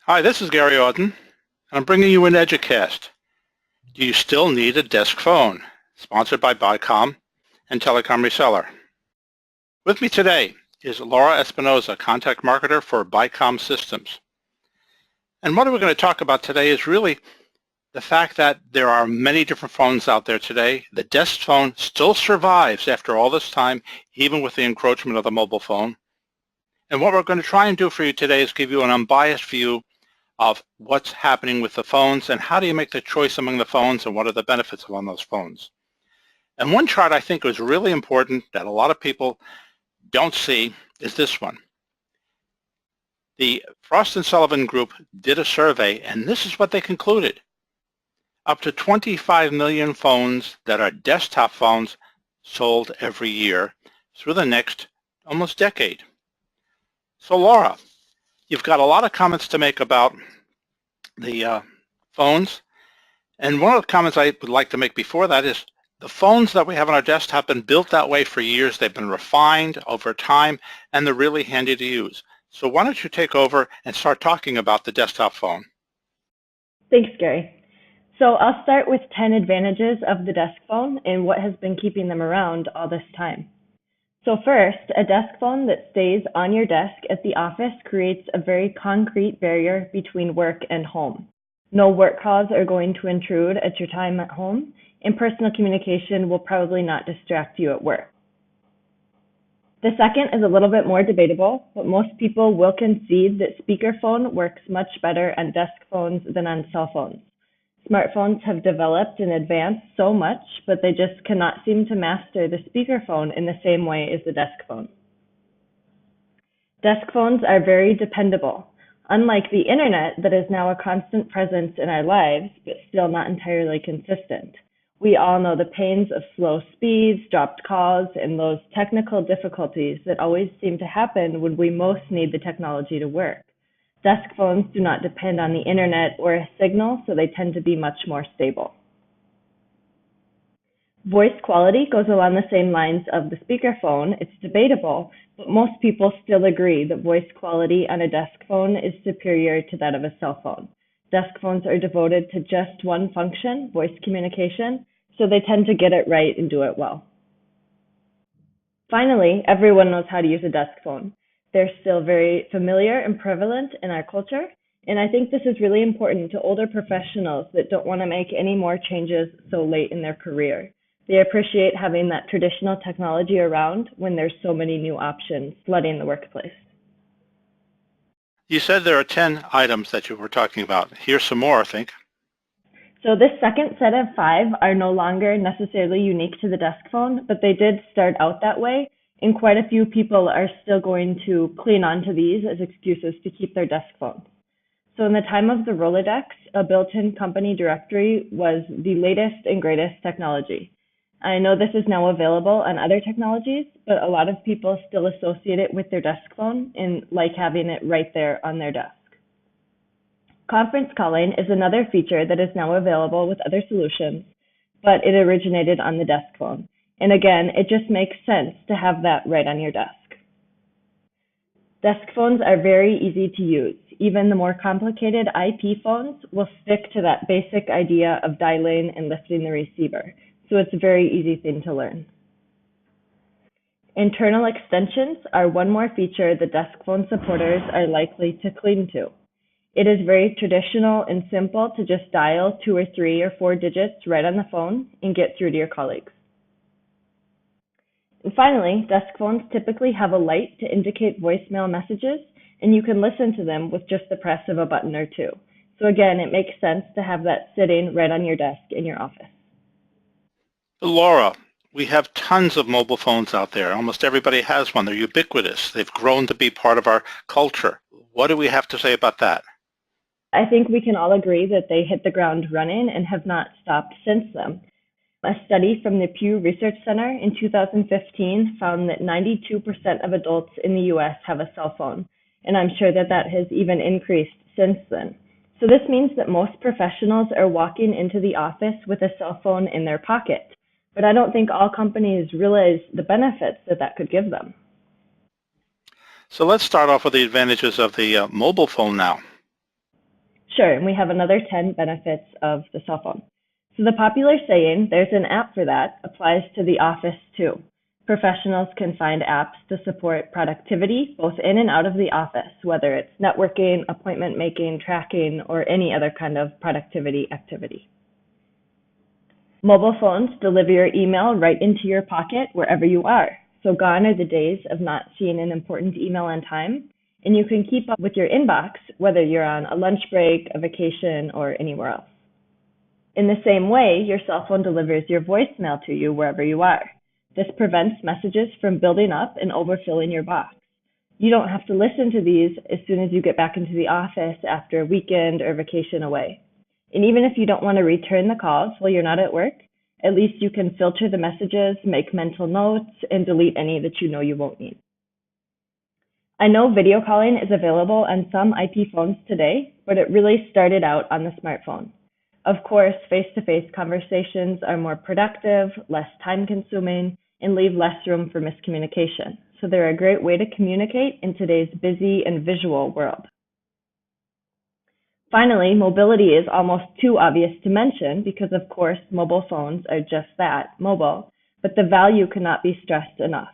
Hi, this is Gary Auden, and I'm bringing you an Educast. Do you still need a desk phone? Sponsored by Bicom and Telecom Reseller. With me today is Laura Espinoza, Contact Marketer for Bicom Systems. And what we're going to talk about today is really the fact that there are many different phones out there today. The desk phone still survives after all this time, even with the encroachment of the mobile phone. And what we're going to try and do for you today is give you an unbiased view of what's happening with the phones and how do you make the choice among the phones and what are the benefits on those phones. And one chart I think was really important that a lot of people don't see is this one. The Frost & Sullivan group did a survey, and this is what they concluded. Up to 25 million phones that are desktop phones sold every year through the next almost decade. So Laura, you've got a lot of comments to make about the phones, and one of the comments I would like to make before that is the phones that we have on our desk have been built that way for years. They've been refined over time, and they're really handy to use. So why don't you take over and start talking about the desktop phone? Thanks, Gary. So I'll start with 10 advantages of the desk phone and what has been keeping them around all this time. So first, a desk phone that stays on your desk at the office creates a very concrete barrier between work and home. No work calls are going to intrude at your time at home, and personal communication will probably not distract you at work. The second is a little bit more debatable, but most people will concede that speakerphone works much better on desk phones than on cell phones. Smartphones have developed and advanced so much, but they just cannot seem to master the speakerphone in the same way as the desk phone. Desk phones are very dependable. Unlike the internet that is now a constant presence in our lives, but still not entirely consistent. We all know the pains of slow speeds, dropped calls, and those technical difficulties that always seem to happen when we most need the technology to work. Desk phones do not depend on the internet or a signal, so they tend to be much more stable. Voice quality goes along the same lines of the speakerphone. It's debatable, but most people still agree that voice quality on a desk phone is superior to that of a cell phone. Desk phones are devoted to just one function, voice communication, so they tend to get it right and do it well. Finally, everyone knows how to use a desk phone. They're still very familiar and prevalent in our culture, and I think this is really important to older professionals that don't want to make any more changes so late in their career. They appreciate having that traditional technology around when there's so many new options flooding the workplace. You said there are 10 items that you were talking about. Here's some more, I think. So this second set of 5 are no longer necessarily unique to the desk phone, but they did start out that way. And quite a few people are still going to cling on to these as excuses to keep their desk phones. So in the time of the Rolodex, a built-in company directory was the latest and greatest technology. I know this is now available on other technologies, but a lot of people still associate it with their desk phone and like having it right there on their desk. Conference calling is another feature that is now available with other solutions, but it originated on the desk phone. And again, it just makes sense to have that right on your desk. Desk phones are very easy to use. Even the more complicated IP phones will stick to that basic idea of dialing and lifting the receiver. So it's a very easy thing to learn. Internal extensions are one more feature the desk phone supporters are likely to cling to. It is very traditional and simple to just dial 2 or 3 or 4 digits right on the phone and get through to your colleagues. And finally, desk phones typically have a light to indicate voicemail messages, and you can listen to them with just the press of a button or 2. So again, it makes sense to have that sitting right on your desk in your office. Laura, we have tons of mobile phones out there. Almost everybody has one. They're ubiquitous. They've grown to be part of our culture. What do we have to say about that? I think we can all agree that they hit the ground running and have not stopped since then. A study from the Pew Research Center in 2015 found that 92% of adults in the U.S. have a cell phone, and I'm sure that that has even increased since then. So this means that most professionals are walking into the office with a cell phone in their pocket, but I don't think all companies realize the benefits that that could give them. So let's start off with the advantages of the mobile phone now. Sure, and we have another 10 benefits of the cell phone. So the popular saying, there's an app for that, applies to the office too. Professionals can find apps to support productivity both in and out of the office, whether it's networking, appointment making, tracking, or any other kind of productivity activity. Mobile phones deliver your email right into your pocket wherever you are. So gone are the days of not seeing an important email on time, and you can keep up with your inbox whether you're on a lunch break, a vacation, or anywhere else. In the same way, your cell phone delivers your voicemail to you wherever you are. This prevents messages from building up and overfilling your box. You don't have to listen to these as soon as you get back into the office after a weekend or vacation away. And even if you don't want to return the calls while you're not at work, at least you can filter the messages, make mental notes, and delete any that you know you won't need. I know video calling is available on some IP phones today, but it really started out on the smartphone. Of course, face-to-face conversations are more productive, less time-consuming, and leave less room for miscommunication. So they're a great way to communicate in today's busy and visual world. Finally, mobility is almost too obvious to mention because, of course, mobile phones are just that, mobile, but the value cannot be stressed enough.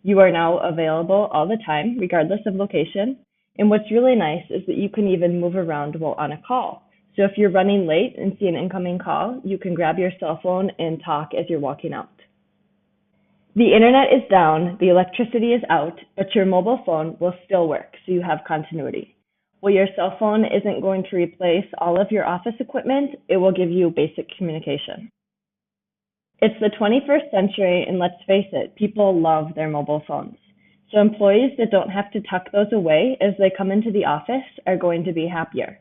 You are now available all the time, regardless of location, and what's really nice is that you can even move around while on a call. So if you're running late and see an incoming call, you can grab your cell phone and talk as you're walking out. The internet is down, the electricity is out, but your mobile phone will still work, so you have continuity. While your cell phone isn't going to replace all of your office equipment, it will give you basic communication. It's the 21st century, and let's face it, people love their mobile phones. So employees that don't have to tuck those away as they come into the office are going to be happier.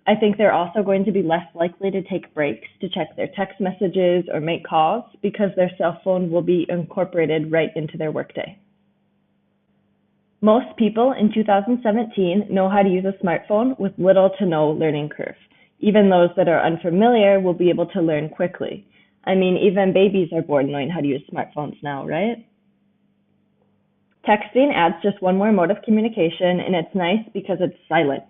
I think they're also going to be less likely to take breaks to check their text messages or make calls because their cell phone will be incorporated right into their workday. Most people in 2017 know how to use a smartphone with little to no learning curve. Even those that are unfamiliar will be able to learn quickly. I mean, even babies are born knowing how to use smartphones now, right? Texting adds just one more mode of communication, and it's nice because it's silent.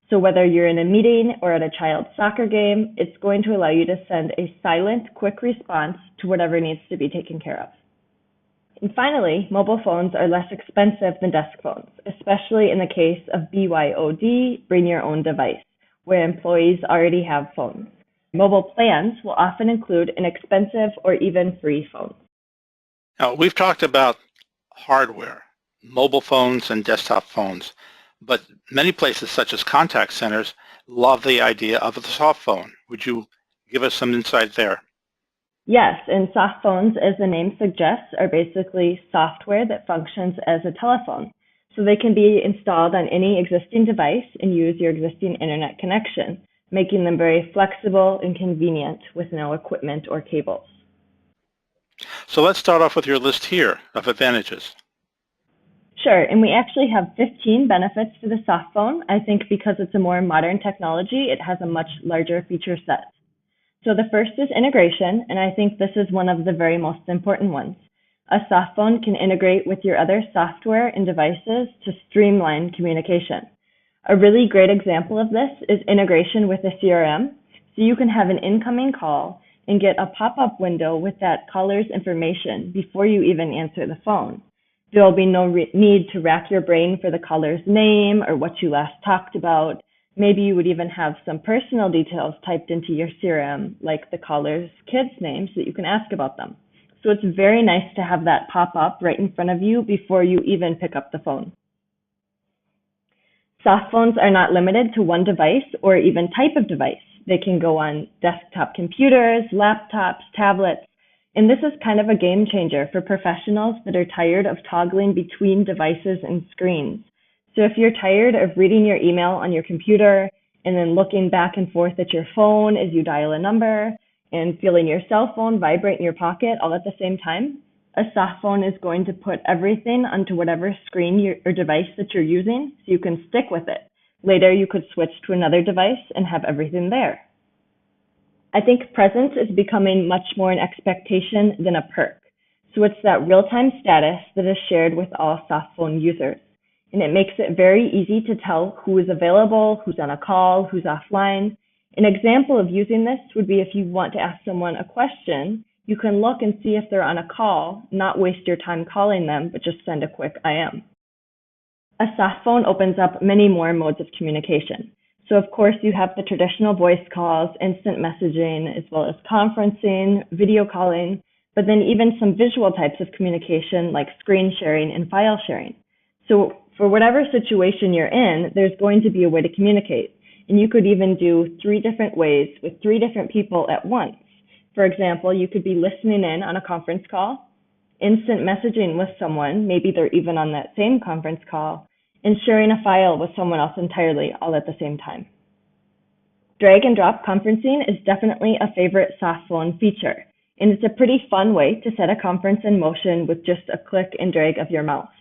So whether you're in a meeting or at a child's soccer game, it's going to allow you to send a silent, quick response to whatever needs to be taken care of. And finally, mobile phones are less expensive than desk phones, especially in the case of BYOD, bring your own device, where employees already have phones. Mobile plans will often include an expensive or even free phone. Now, we've talked about hardware, mobile phones and desktop phones, but many places such as contact centers love the idea of the soft phone. Would you give us some insight there? Yes, and soft phones, as the name suggests, are basically software that functions as a telephone. So they can be installed on any existing device and use your existing internet connection, making them very flexible and convenient with no equipment or cables. So let's start off with your list here of advantages. Sure, and we actually have 15 benefits to the soft phone. I think because it's a more modern technology, it has a much larger feature set. So the first is integration, and I think this is one of the very most important ones. A soft phone can integrate with your other software and devices to streamline communication. A really great example of this is integration with a CRM. So you can have an incoming call and get a pop-up window with that caller's information before you even answer the phone. There will be no need to rack your brain for the caller's name or what you last talked about. Maybe you would even have some personal details typed into your CRM, like the caller's kids' names, so that you can ask about them. So it's very nice to have that pop up right in front of you before you even pick up the phone. Soft phones are not limited to one device or even type of device. They can go on desktop computers, laptops, tablets, and this is kind of a game changer for professionals that are tired of toggling between devices and screens. So if you're tired of reading your email on your computer and then looking back and forth at your phone as you dial a number and feeling your cell phone vibrate in your pocket all at the same time, a soft phone is going to put everything onto whatever screen or device that you're using so you can stick with it. Later, you could switch to another device and have everything there. I think presence is becoming much more an expectation than a perk. So it's that real-time status that is shared with all soft phone users. and it makes it very easy to tell who is available, who's on a call, who's offline. An example of using this would be if you want to ask someone a question, you can look and see if they're on a call, not waste your time calling them, but just send a quick I am. A soft phone opens up many more modes of communication. So of course you have the traditional voice calls, instant messaging, as well as conferencing, video calling, but then even some visual types of communication like screen sharing and file sharing. So for whatever situation you're in, there's going to be a way to communicate. And you could even do 3 different ways with 3 different people at once. For example, you could be listening in on a conference call, instant messaging with someone, maybe they're even on that same conference call, and sharing a file with someone else entirely, all at the same time. Drag and drop conferencing is definitely a favorite soft phone feature, and it's a pretty fun way to set a conference in motion with just a click and drag of your mouse.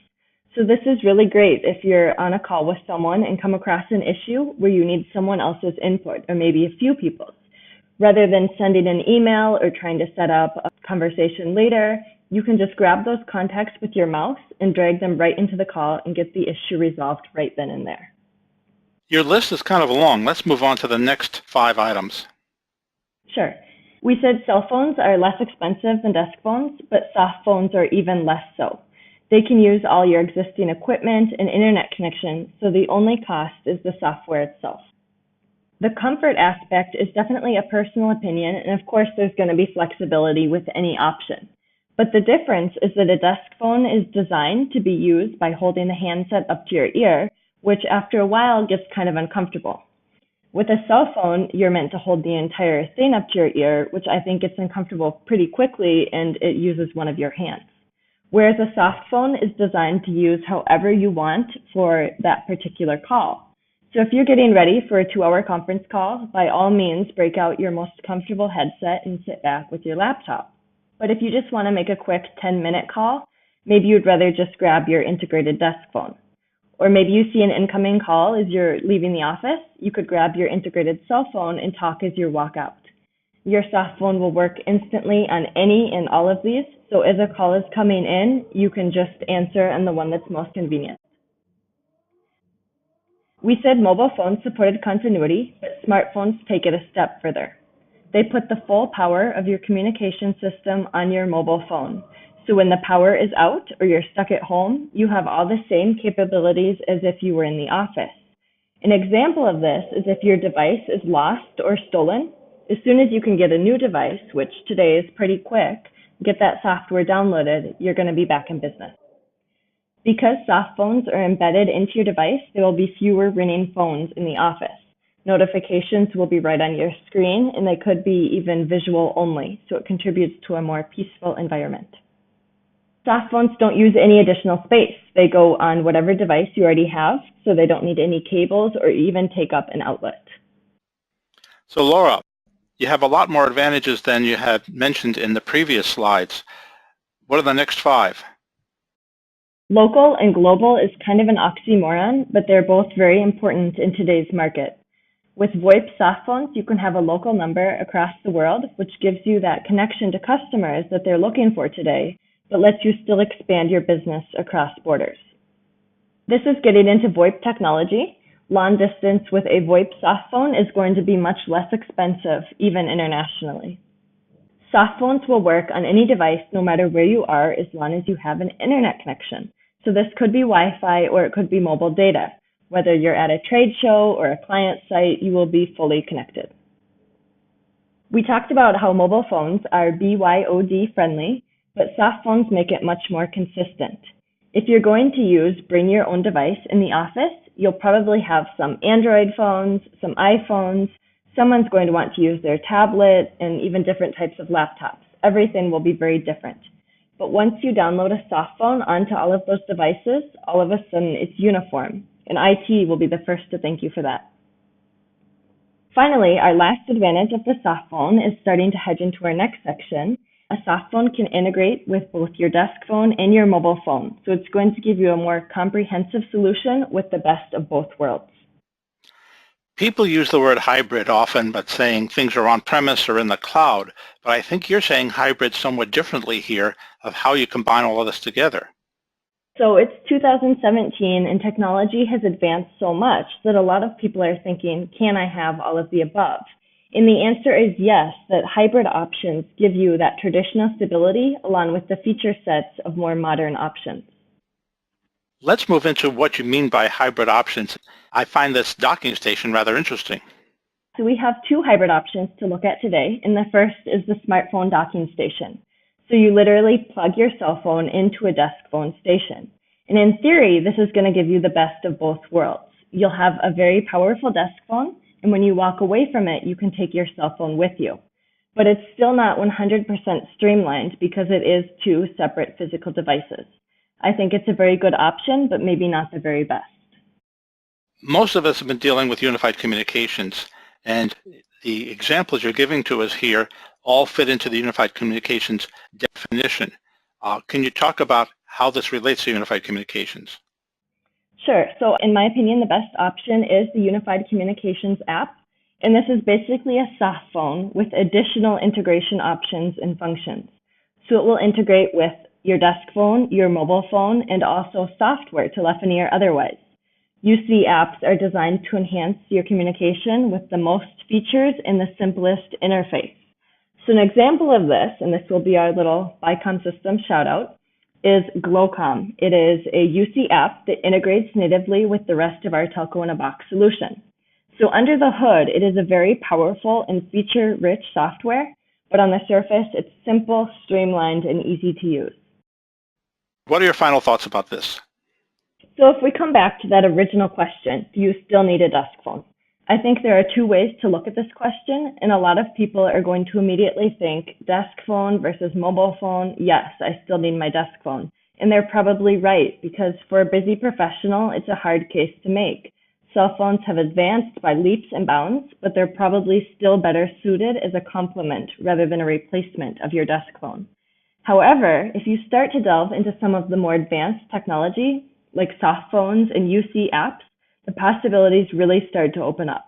So this is really great if you're on a call with someone and come across an issue where you need someone else's input, or maybe a few people's. Rather than sending an email or trying to set up a conversation later, you can just grab those contacts with your mouse and drag them right into the call and get the issue resolved right then and there. Your list is kind of long. Let's move on to the next 5 items. Sure. We said cell phones are less expensive than desk phones, but soft phones are even less so. They can use all your existing equipment and internet connection, so the only cost is the software itself. The comfort aspect is definitely a personal opinion, and of course there's going to be flexibility with any option. But the difference is that a desk phone is designed to be used by holding the handset up to your ear, which after a while gets kind of uncomfortable. With a cell phone, you're meant to hold the entire thing up to your ear, which I think gets uncomfortable pretty quickly, and it uses one of your hands. Whereas a soft phone is designed to use however you want for that particular call. So if you're getting ready for a 2-hour conference call, by all means, break out your most comfortable headset and sit back with your laptop. But if you just want to make a quick 10-minute call, maybe you'd rather just grab your integrated desk phone. Or maybe you see an incoming call as you're leaving the office, you could grab your integrated cell phone and talk as you walk out. Your soft phone will work instantly on any and all of these, so as a call is coming in, you can just answer on the one that's most convenient. We said mobile phones supported continuity, but smartphones take it a step further. They put the full power of your communication system on your mobile phone. So when the power is out or you're stuck at home, you have all the same capabilities as if you were in the office. An example of this is if your device is lost or stolen, as soon as you can get a new device, which today is pretty quick, get that software downloaded, you're going to be back in business. Because soft phones are embedded into your device, there will be fewer ringing phones in the office. Notifications will be right on your screen, and they could be even visual only, so it contributes to a more peaceful environment. Soft phones don't use any additional space. They go on whatever device you already have, so they don't need any cables or even take up an outlet. So Laura, you have a lot more advantages than you had mentioned in the previous slides. What are the next 5? Local and global is kind of an oxymoron, but they're both very important in today's market. With VoIP soft phones, you can have a local number across the world, which gives you that connection to customers that they're looking for today, but lets you still expand your business across borders. This is getting into VoIP technology. Long distance with a VoIP soft phone is going to be much less expensive, even internationally. Soft phones will work on any device no matter where you are as long as you have an internet connection. So this could be Wi-Fi or it could be mobile data. Whether you're at a trade show or a client site, you will be fully connected. We talked about how mobile phones are BYOD friendly, but soft phones make it much more consistent. If you're going to use bring your own device in the office, you'll probably have some Android phones, some iPhones, someone's going to want to use their tablet, and even different types of laptops. Everything will be very different. But once you download a soft phone onto all of those devices, all of a sudden it's uniform, and IT will be the first to thank you for that. Finally, our last advantage of the soft phone is starting to hedge into our next section. A soft phone can integrate with both your desk phone and your mobile phone, so it's going to give you a more comprehensive solution with the best of both worlds. People use the word hybrid often, but saying things are on-premise or in the cloud, but I think you're saying hybrid somewhat differently here of how you combine all of this together. So it's 2017 and technology has advanced so much that a lot of people are thinking, can I have all of the above? And the answer is yes, that hybrid options give you that traditional stability along with the feature sets of more modern options. Let's move into what you mean by hybrid options. I find this docking station rather interesting. So we have two hybrid options to look at today, and the first is the smartphone docking station. So you literally plug your cell phone into a desk phone station. And in theory, this is going to give you the best of both worlds. You'll have a very powerful desk phone, and when you walk away from it, you can take your cell phone with you. But it's still not 100% streamlined because it is two separate physical devices. I think it's a very good option, but maybe not the very best. Most of us have been dealing with unified communications, and the examples you're giving to us here all fit into the unified communications definition. Can you talk about how this relates to unified communications? Sure. So in my opinion, the best option is the Unified Communications app. And this is basically a soft phone with additional integration options and functions. So it will integrate with your desk phone, your mobile phone, and also software, telephony or otherwise. UC apps are designed to enhance your communication with the most features in the simplest interface. So an example of this, and this will be our little Bicom Systems shout out, is Glowcom. It is a UC app that integrates natively with the rest of our Telco in a Box solution. So under the hood, it is a very powerful and feature-rich software, but on the surface, it's simple, streamlined, and easy to use. What are your final thoughts about this? So if we come back to that original question, do you still need a desk phone? I think there are two ways to look at this question, and a lot of people are going to immediately think desk phone versus mobile phone. Yes, I still need my desk phone. And they're probably right, because for a busy professional, it's a hard case to make. Cell phones have advanced by leaps and bounds, but they're probably still better suited as a complement rather than a replacement of your desk phone. However, if you start to delve into some of the more advanced technology, like soft phones and UC apps, the possibilities really start to open up.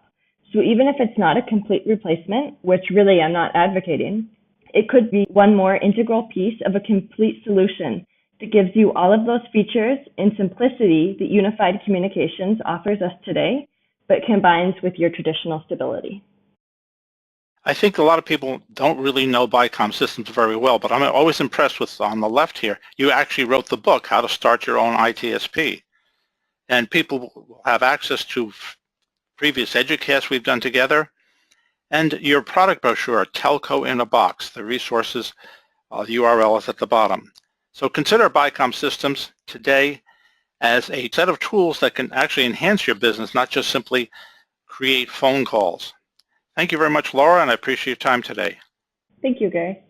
So even if it's not a complete replacement, which really I'm not advocating, it could be one more integral piece of a complete solution that gives you all of those features and simplicity that unified communications offers us today, but combines with your traditional stability. I think a lot of people don't really know Bicom Systems very well, but I'm always impressed with, on the left here, you actually wrote the book, How to Start Your Own ITSP. And people will have access to previous educasts we've done together, and your product brochure, Telco in a Box. The resources, the URL is at the bottom. So consider Bicom Systems today as a set of tools that can actually enhance your business, not just simply create phone calls. Thank you very much, Laura, and I appreciate your time today. Thank you, Gary.